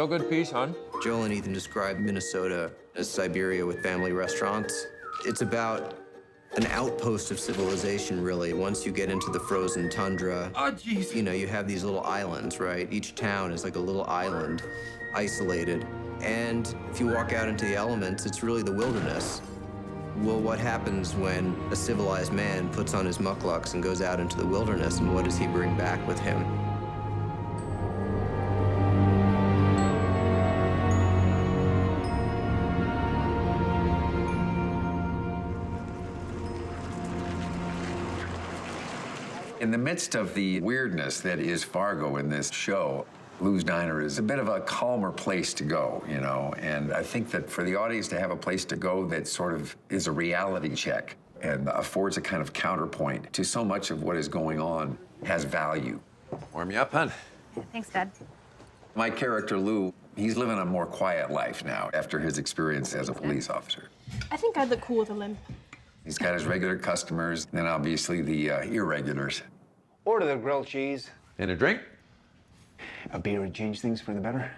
Real good piece, hon. Joel and Ethan describe Minnesota as Siberia with family restaurants. It's about an outpost of civilization, really. Once you get into the frozen tundra, Oh, jeez. you know, you have these little islands, right? Each town is like a little island, isolated. And if you walk out into the elements, it's really the wilderness. Well, what happens when a civilized man puts on his mukluks and goes out into the wilderness, and what does he bring back with him? In the midst of the weirdness that is Fargo in this show, Lou's Diner is a bit of a calmer place to go, you know, and I think that for the audience to have a place to go that sort of is a reality check and affords a kind of counterpoint to so much of what is going on has value. Warm you up, hon. Thanks, Dad. My character, Lou, he's living a more quiet life now after his experience as a police officer. I think I'd look cool with a limp. He's got his regular customers, and obviously the irregulars. Order the grilled cheese. And a drink? A beer would change things for the better.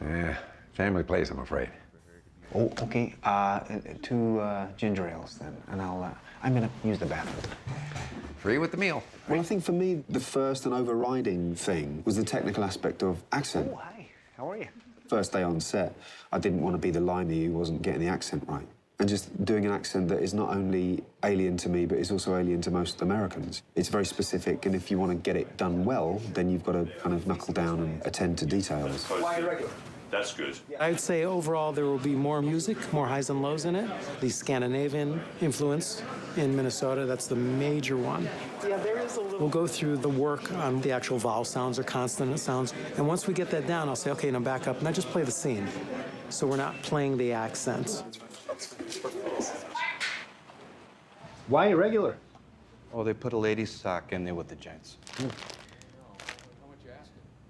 Yeah, family place, I'm afraid. Oh, okay. Two ginger ales then, and I'm gonna use the bathroom. Free with the meal. Well, I think for me, the first and overriding thing was the technical aspect of accent. Oh, hi. How are you? First day on set, I didn't want to be the limey who wasn't getting the accent right. And just doing an accent that is not only alien to me, but is also alien to most Americans. It's very specific, and if you want to get it done well, then you've got to kind of knuckle down and attend to details. Why regular? That's good. I'd say overall there will be more music, more highs and lows in it. The Scandinavian influence in Minnesota, that's the major one. Yeah, there is a little... We'll go through the work on the actual vowel sounds or consonant sounds, and once we get that down, I'll say, okay, now back up, and I just play the scene. So we're not playing the accents. Why irregular? Oh, they put a lady's sock in there with the gents.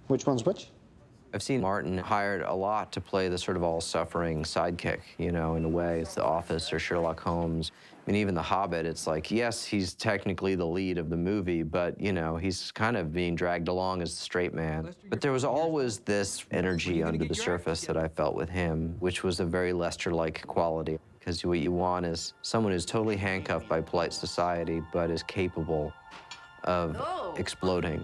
Which one's which? I've seen Martin hired a lot to play the sort of all-suffering sidekick, you know, in a way. It's The Office or Sherlock Holmes. I mean, even The Hobbit, it's like, yes, he's technically the lead of the movie, but, you know, he's kind of being dragged along as the straight man. But there was always this energy under the surface that I felt with him, which was a very Lester-like quality. Because what you want is someone who's totally handcuffed by polite society, but is capable of exploding.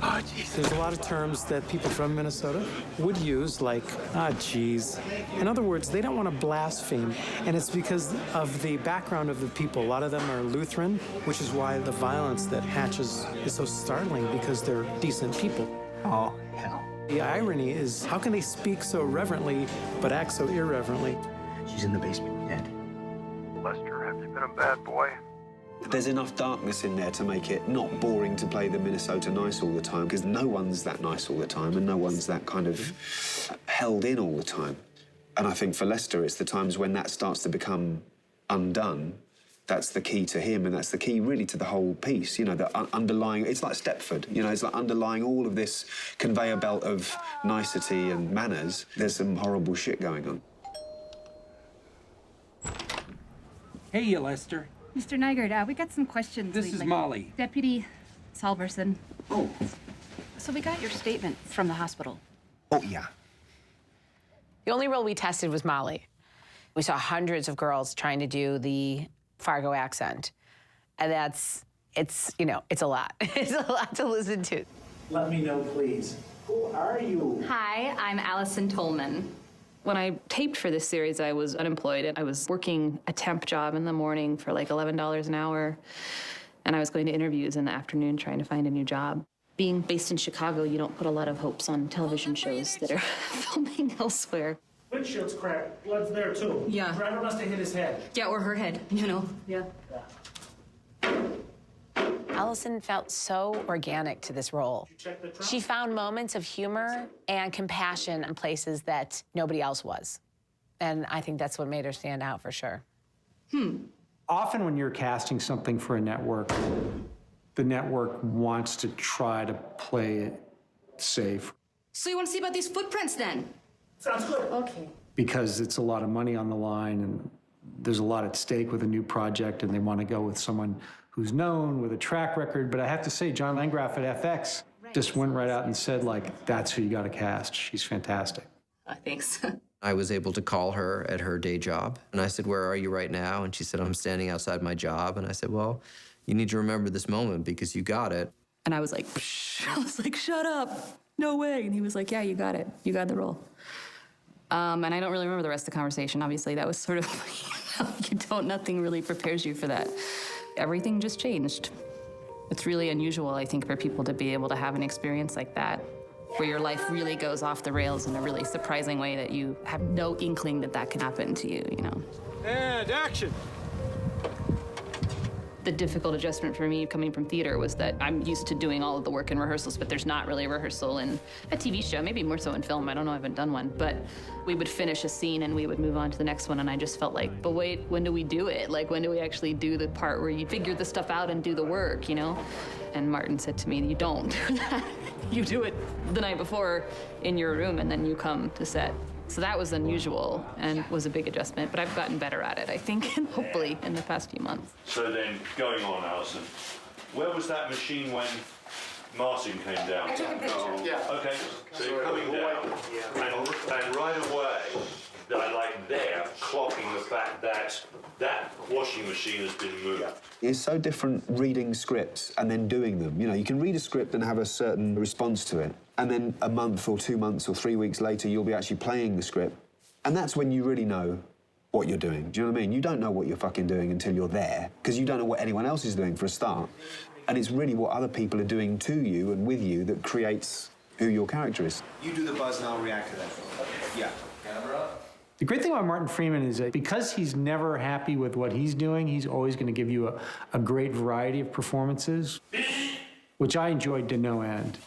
Oh, geez. There's a lot of terms that people from Minnesota would use, like, ah, geez. In other words, they don't want to blaspheme, and it's because of the background of the people. A lot of them are Lutheran, which is why the violence that hatches is so startling, because they're decent people. Oh, hell. The irony is, how can they speak so reverently but act so irreverently? She's in the basement, dead. Lester, have you been a bad boy? There's enough darkness in there to make it not boring to play the Minnesota nice all the time, because no one's that nice all the time, and no one's that kind of held in all the time. And I think for Lester, it's the times when that starts to become undone. That's the key to him, and that's the key really to the whole piece. You know, the underlying, it's like Stepford, you know, it's like underlying all of this conveyor belt of nicety and manners. There's some horrible shit going on. Hey, Lester. Mr. Nygaard, we got some questions. This is Molly. Deputy Salverson. Oh. So we got your statement from the hospital. Oh, yeah. The only role we tested was Molly. We saw hundreds of girls trying to do the Fargo accent. And it's a lot. It's a lot to listen to. Let me know, please. Who are you? Hi, I'm Allison Tolman. When I taped for this series, I was unemployed, and I was working a temp job in the morning for like $11 an hour, and I was going to interviews in the afternoon trying to find a new job. Being based in Chicago, you don't put a lot of hopes on television shows that are filming elsewhere. Windshield's cracked. Blood's there, too. Yeah. Driver must have hit his head. Yeah, or her head, you know? Yeah. Allison felt so organic to this role. She found moments of humor and compassion in places that nobody else was. And I think that's what made her stand out for sure. Often when you're casting something for a network, the network wants to try to play it safe. So you want to see about these footprints then? Sounds good. Okay. Because it's a lot of money on the line, and There's a lot at stake with a new project, and they want to go with someone who's known, with a track record. But I have to say, John Landgraf at FX just went right out and said, like, that's who you got to cast. She's fantastic. Thanks. I was able to call her at her day job, and I said, "Where are you right now?" And she said, "I'm standing outside my job." And I said, "Well, you need to remember this moment because you got it." And I was like, psh. I was like, shut up, no way. And he was like, yeah, you got it. You got the role. And I don't really remember the rest of the conversation. Obviously, that was sort of, nothing really prepares you for that. Everything just changed. It's really unusual, I think, for people to be able to have an experience like that, where your life really goes off the rails in a really surprising way that you have no inkling that that can happen to you, you know? And action! The difficult adjustment for me coming from theater was that I'm used to doing all of the work in rehearsals, but there's not really a rehearsal in a TV show, maybe more so in film. I don't know, I haven't done one. But we would finish a scene and we would move on to the next one, and I just felt like, but wait, when do we do it? Like, when do we actually do the part where you figure the stuff out and do the work, you know? And Martin said to me, you don't do that. You do it the night before in your room, and then you come to set. So that was unusual and was a big adjustment, but I've gotten better at it, I think, and hopefully in the past few months. So then, going on, Alison, where was that machine when Martin came down? I took a picture. Yeah. Okay, so you're coming down, and right away, like there, clocking the fact that that washing machine has been moved. It's so different reading scripts and then doing them. You know, you can read a script and have a certain response to it, and then a month or 2 months or 3 weeks later, you'll be actually playing the script. And that's when you really know what you're doing. Do you know what I mean? You don't know what you're fucking doing until you're there, because you don't know what anyone else is doing for a start. And it's really what other people are doing to you and with you that creates who your character is. You do the buzz and I'll react to that. Yeah. The great thing about Martin Freeman is that because he's never happy with what he's doing, he's always going to give you a great variety of performances, which I enjoyed to no end.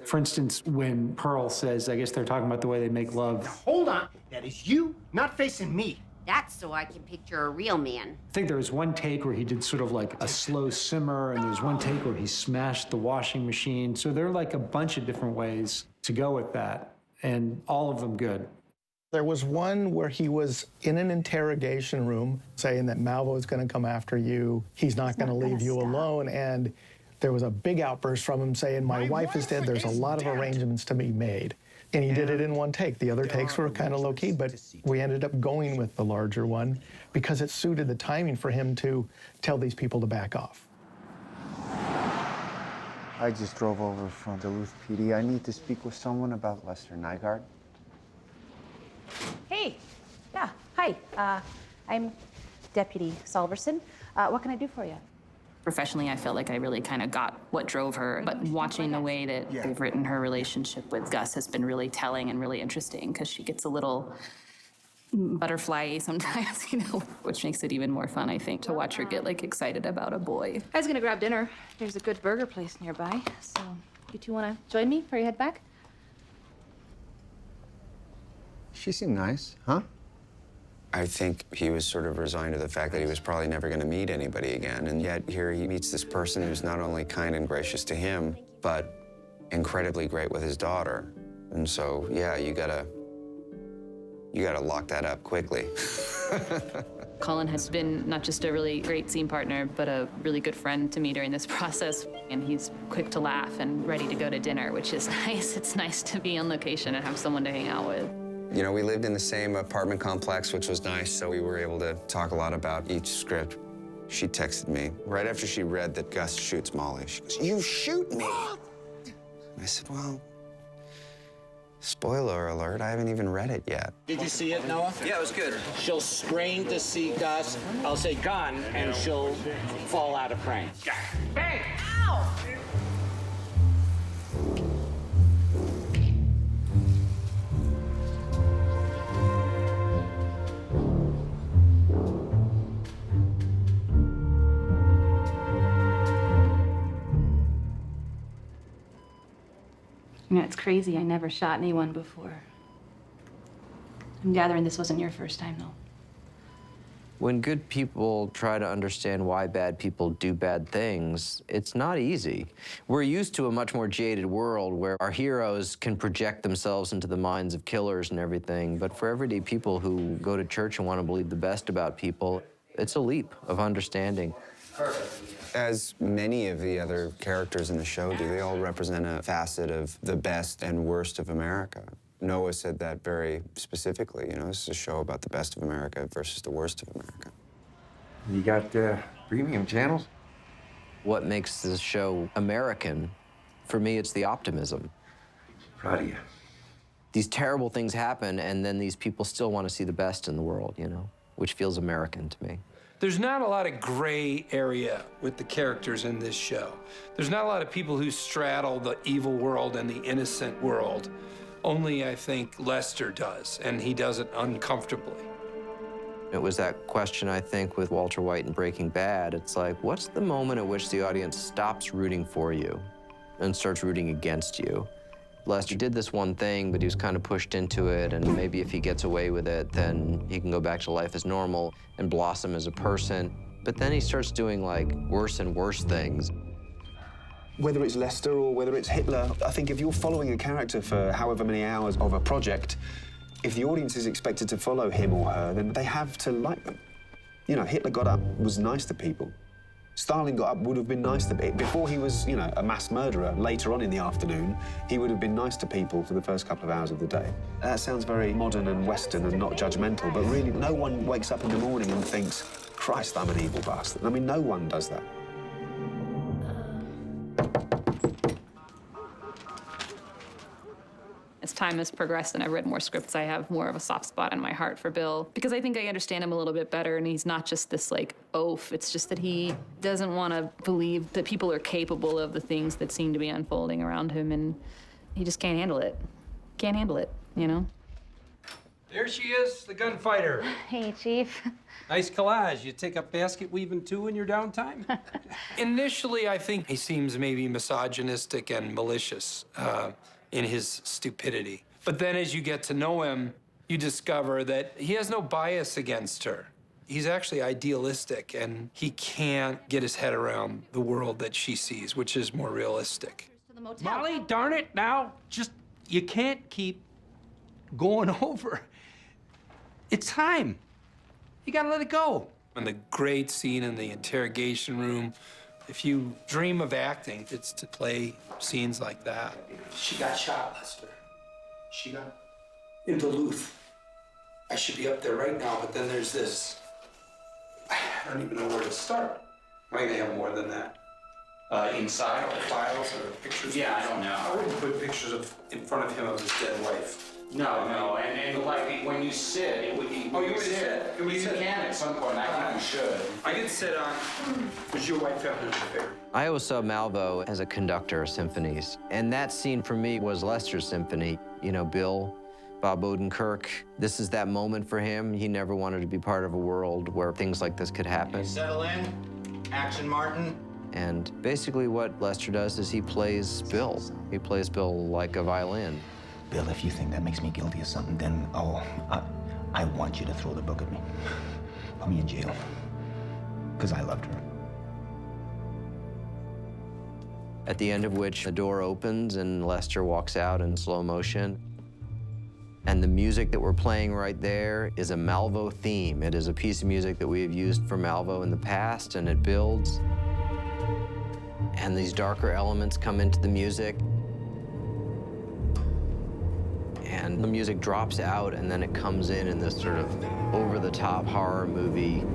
For instance, when Pearl says, I guess they're talking about the way they make love. Hold on. That is you, not facing me. That's so I can picture a real man. I think there was one take where he did sort of like a slow simmer, and there's one take where he smashed the washing machine. So there are like a bunch of different ways to go with that, and all of them good. There was one where he was in an interrogation room saying that Malvo is going to come after you. He's not going to leave you alone. And there was a big outburst from him saying, my wife is dead. There's a lot of arrangements to be made. And he did it in one take. The other takes were kind of low key, but we ended up going with the larger one because it suited the timing for him to tell these people to back off. I just drove over from Duluth PD. I need to speak with someone about Lester Nygaard. Hey, yeah, hi. I'm Deputy Salverson. What can I do for you? Professionally, I felt like I really kind of got what drove her, but watching the way that they've written her relationship with Gus has been really telling and really interesting, because she gets a little butterfly sometimes, you know, which makes it even more fun, I think, to watch her get like excited about a boy. I was gonna grab dinner. There's a good burger place nearby, so you two wanna join me before you head back? She seemed nice, huh? I think he was sort of resigned to the fact that he was probably never going to meet anybody again. And yet here he meets this person who's not only kind and gracious to him, but incredibly great with his daughter. And so, yeah, you gotta lock that up quickly. Colin has been not just a really great scene partner, but a really good friend to me during this process. And he's quick to laugh and ready to go to dinner, which is nice. It's nice to be on location and have someone to hang out with. You know, we lived in the same apartment complex, which was nice, so we were able to talk a lot about each script. She texted me right after she read that Gus shoots Molly. She goes, "You shoot me!" And I said, well, spoiler alert, I haven't even read it yet. Did you see it, Noah? Yeah, it was good. She'll strain to see Gus. I'll say gun, and she'll fall out of frame. Bang! Ow! You know, it's crazy. I never shot anyone before. I'm gathering this wasn't your first time, though. When good people try to understand why bad people do bad things, it's not easy. We're used to a much more jaded world where our heroes can project themselves into the minds of killers and everything, but for everyday people who go to church and want to believe the best about people, it's a leap of understanding. As many of the other characters in the show do, they all represent a facet of the best and worst of America. Noah said that very specifically, you know, this is a show about the best of America versus the worst of America. You got premium channels? What makes this show American, for me, it's the optimism. Proud of you. These terrible things happen, and then these people still want to see the best in the world, you know, which feels American to me. There's not a lot of gray area with the characters in this show. There's not a lot of people who straddle the evil world and the innocent world. Only, I think, Lester does, and he does it uncomfortably. It was that question, I think, with Walter White in Breaking Bad. It's like, what's the moment at which the audience stops rooting for you and starts rooting against you? Lester did this one thing, but he was kind of pushed into it, and maybe if he gets away with it, then he can go back to life as normal and blossom as a person. But then he starts doing, like, worse and worse things. Whether it's Lester or whether it's Hitler, I think if you're following a character for however many hours of a project, if the audience is expected to follow him or her, then they have to like them. You know, Hitler got up, was nice to people. Stalin got up, would have been nice to people. Before he was, you know, a mass murderer, later on in the afternoon, he would have been nice to people for the first couple of hours of the day. That sounds very modern and Western and not judgmental, but really no one wakes up in the morning and thinks, Christ, I'm an evil bastard. I mean, no one does that. As time has progressed and I've read more scripts, I have more of a soft spot in my heart for Bill, because I think I understand him a little bit better, and he's not just this, like, oaf. It's just that he doesn't want to believe that people are capable of the things that seem to be unfolding around him, and he just can't handle it. Can't handle it, you know? There she is, the gunfighter. Hey, Chief. Nice collage. You take up basket weaving too in your downtime? Initially, I think he seems maybe misogynistic and malicious in his stupidity. But then as you get to know him, you discover that he has no bias against her. He's actually idealistic, and he can't get his head around the world that she sees, which is more realistic. Molly, darn it, now, just, you can't keep going over. It's time. You gotta let it go. And the great scene in the interrogation room, if you dream of acting, it's to play scenes like that. She got shot, Lester. She got in Duluth. I should be up there right now, but then there's this. I don't even know where to start. Am I gonna have more than that? Inside or files or pictures? Yeah, I don't know. I wouldn't put pictures in front of him of his dead wife. No, and like when you sit, it would be. Oh, you want me to sit? You can at some point. I think you should. I could sit on. Was your wife having an affair? I always saw Malvo as a conductor of symphonies, and that scene for me was Lester's symphony. You know, Bill, Bob Odenkirk, this is that moment for him. He never wanted to be part of a world where things like this could happen. Settle in. Action, Martin. And basically what Lester does is he plays Bill. He plays Bill like a violin. Bill, if you think that makes me guilty of something, then, I want you to throw the book at me. Put me in jail. Because I loved her. At the end of which the door opens and Lester walks out in slow motion. And the music that we're playing right there is a Malvo theme. It is a piece of music that we have used for Malvo in the past, and it builds. And these darker elements come into the music. And the music drops out, and then it comes in this sort of over-the-top horror movie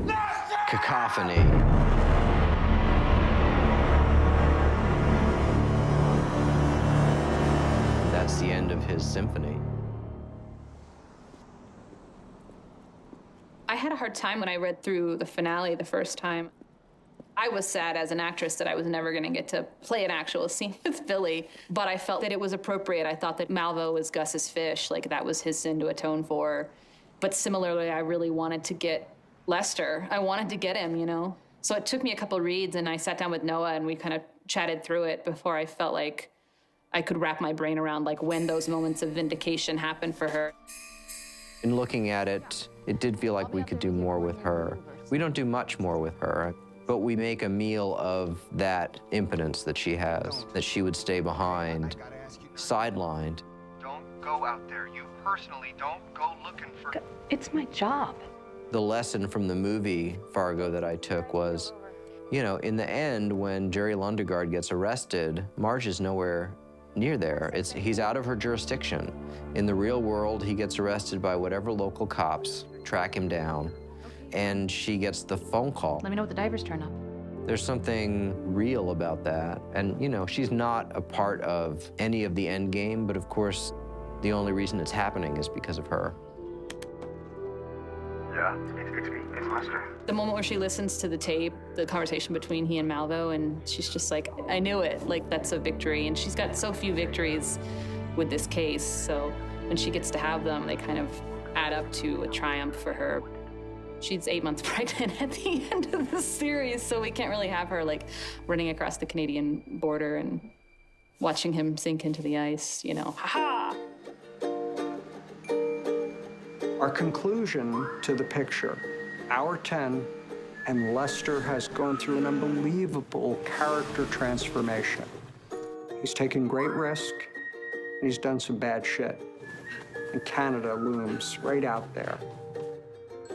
cacophony. That's the end of his symphony. I had a hard time when I read through the finale the first time. I was sad as an actress that I was never going to get to play an actual scene with Billy, but I felt that it was appropriate. I thought that Malvo was Gus's fish, like that was his sin to atone for. But similarly, I really wanted to get Lester. I wanted to get him, you know? So it took me a couple reads, and I sat down with Noah, and we kind of chatted through it before I felt like I could wrap my brain around like when those moments of vindication happened for her. In looking at it, it did feel like we could do more with her. We don't do much more with her, but we make a meal of that impotence that she has, that she would stay behind, sidelined. Don't go out there. You personally don't go looking for... It's my job. The lesson from the movie Fargo that I took was, you know, in the end, when Jerry Lundegaard gets arrested, Marge is nowhere near there. He's out of her jurisdiction. In the real world, he gets arrested by whatever local cops track him down, and she gets the phone call. Let me know what the divers turn up. There's something real about that. And, you know, she's not a part of any of the end game, but of course, the only reason it's happening is because of her. Yeah, it's Lester. The moment where she listens to the tape, the conversation between he and Malvo, and she's just like, I knew it, like that's a victory. And she's got so few victories with this case, so when she gets to have them, they kind of add up to a triumph for her. She's 8 months pregnant at the end of the series, so we can't really have her like running across the Canadian border and watching him sink into the ice, you know, ha-ha! Our conclusion to the picture, Hour 10, and Lester has gone through an unbelievable character transformation. He's taken great risk, and he's done some bad shit. And Canada looms right out there.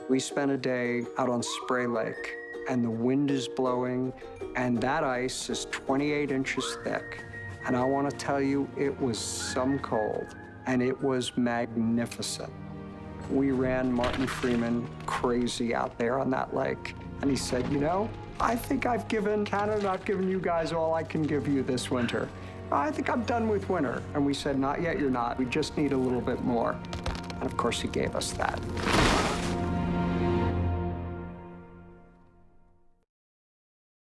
We spent a day out on Spray Lake, and the wind is blowing, and that ice is 28 inches thick. And I want to tell you, it was some cold, and it was magnificent. We ran Martin Freeman crazy out there on that lake. And he said, you know, I think I've given Canada, I've given you guys all I can give you this winter. I think I'm done with winter. And we said, not yet, you're not. We just need a little bit more. And of course, he gave us that.